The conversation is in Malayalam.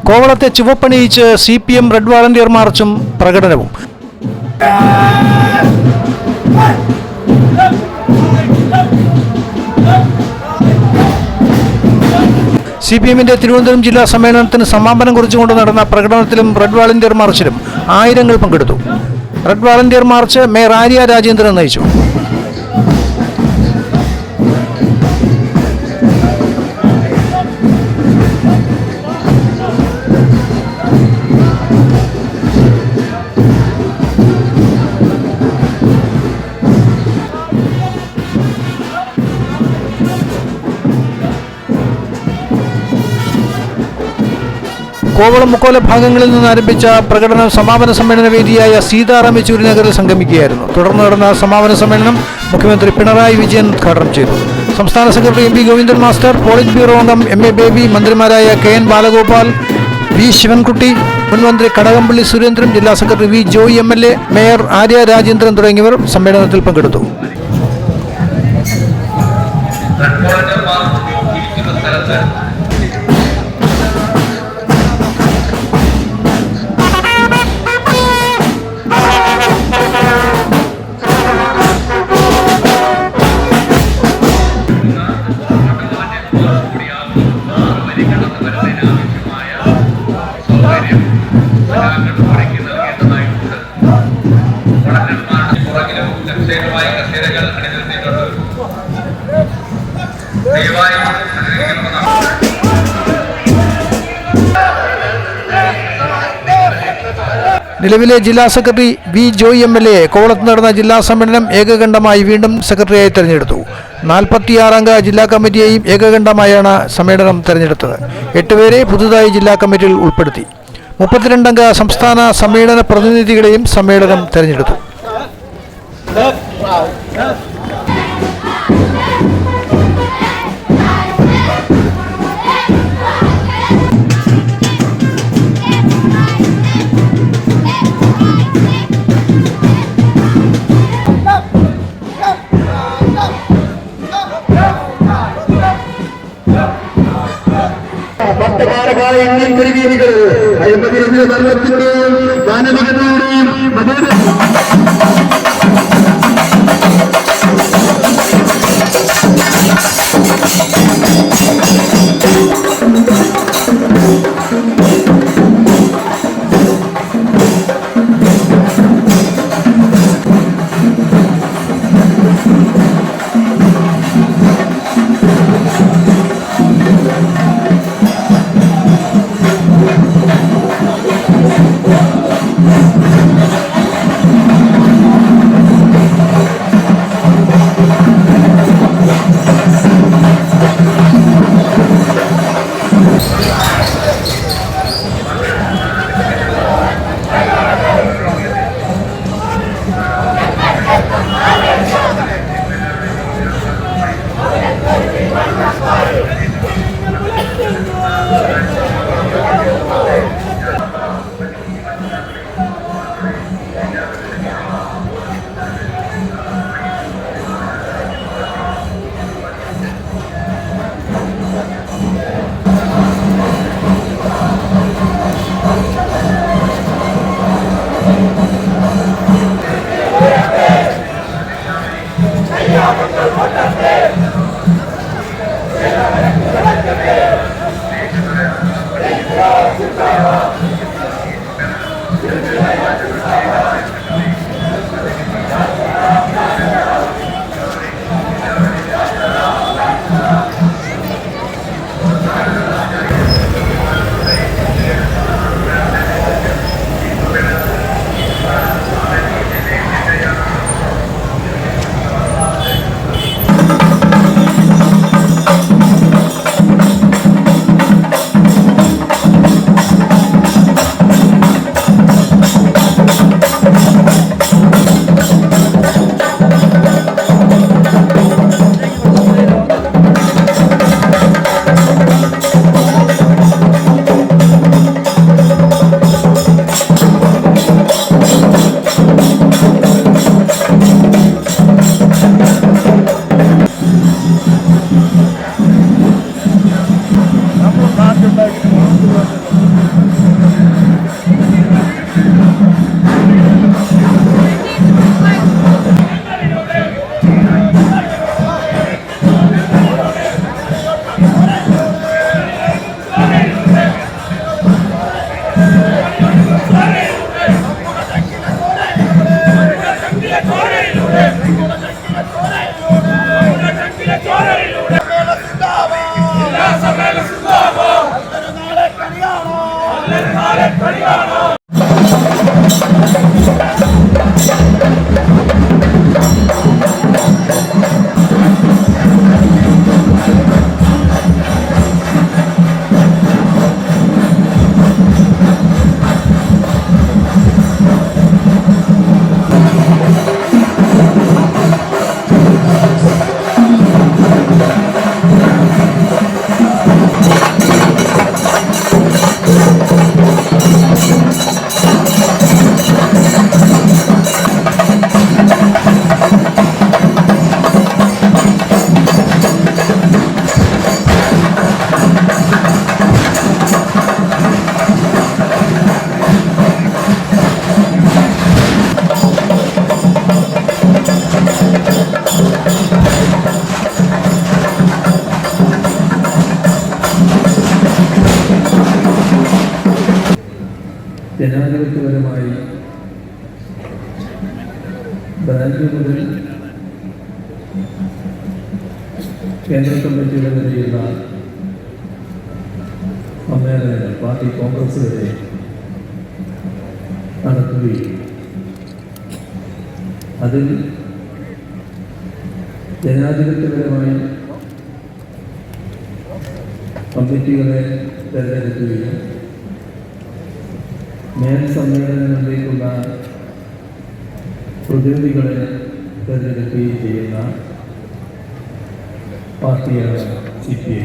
കോവളത്തെ ചുവപ്പണിയിച്ച് CPM റെഡ് വാളണ്ടിയർ മാർച്ചും പ്രകടനവും. CPM-ന്റെ തിരുവനന്തപുരം ജില്ലാ സമ്മേളനത്തിന് സമാപനം കുറിച്ചുകൊണ്ട് നടന്ന പ്രകടനത്തിലും റെഡ് വാളണ്ടിയർ മാർച്ചിലും ആയിരങ്ങൾ പങ്കെടുത്തു. Red volunteer March mayor Arya Rajendran നയിച്ചു. കോവളം മുക്കോല ഭാഗങ്ങളിൽ നിന്ന് ആരംഭിച്ച പ്രകടനം സമാപന സമ്മേളന വേദിയായ സീതാറാം യെച്ചൂരി നഗറിൽ സംഗമിക്കുകയായിരുന്നു. തുടർന്ന് നടന്ന സമാപന സമ്മേളനം മുഖ്യമന്ത്രി പിണറായി വിജയൻ ഉദ്ഘാടനം ചെയ്തു. സംസ്ഥാന secretary MP Govindan master, polit bureau അംഗം MA ബേബി, മന്ത്രിമാരായ KN ബാലഗോപാൽ, V ശിവൻകുട്ടി, മുൻമന്ത്രി കടകംപള്ളി സുരേന്ദ്രൻ, ജില്ലാ secretary V Joy MLA, mayor Arya Rajendran തുടങ്ങിയവർ സമ്മേളനത്തിൽ പങ്കെടുത്തു. നിലവിലെ ജില്ലാ സെക്രട്ടറി V ജോയി MLA കോവളത്ത് നടന്ന ജില്ലാ സമ്മേളനം ഏകകണ്ഠമായി വീണ്ടും സെക്രട്ടറിയായി തെരഞ്ഞെടുത്തു. 46 അംഗ ജില്ലാ കമ്മിറ്റിയെയും ഏകകണ്ഠമായാണ് സമ്മേളനം തെരഞ്ഞെടുത്തത്. 8 പേരെ പുതുതായി ജില്ലാ കമ്മിറ്റിയിൽ ഉൾപ്പെടുത്തി. 32 അംഗ സംസ്ഥാന സമ്മേളന പ്രതിനിധികളെയും സമ്മേളനം തെരഞ്ഞെടുത്തു. Thank you. ജനാധിപത്യപരമായി ബ്രാഞ്ച് മുതൽ കേന്ദ്ര കമ്മിറ്റിയുടെ വരെയുള്ള സമ്മേളനങ്ങൾ പാർട്ടി കോൺഗ്രസ് വരെ നടത്തുകയും അതിൽ ജനാധിപത്യപരമായി കമ്മിറ്റികളെ തിരഞ്ഞെടുക്കുകയും മേൽ സമ്മേളനങ്ങളിലേക്കുള്ള പ്രതിനിധികളെ തിരഞ്ഞെടുക്കുകയും ചെയ്യുന്ന പാർട്ടിയാണ് CPI.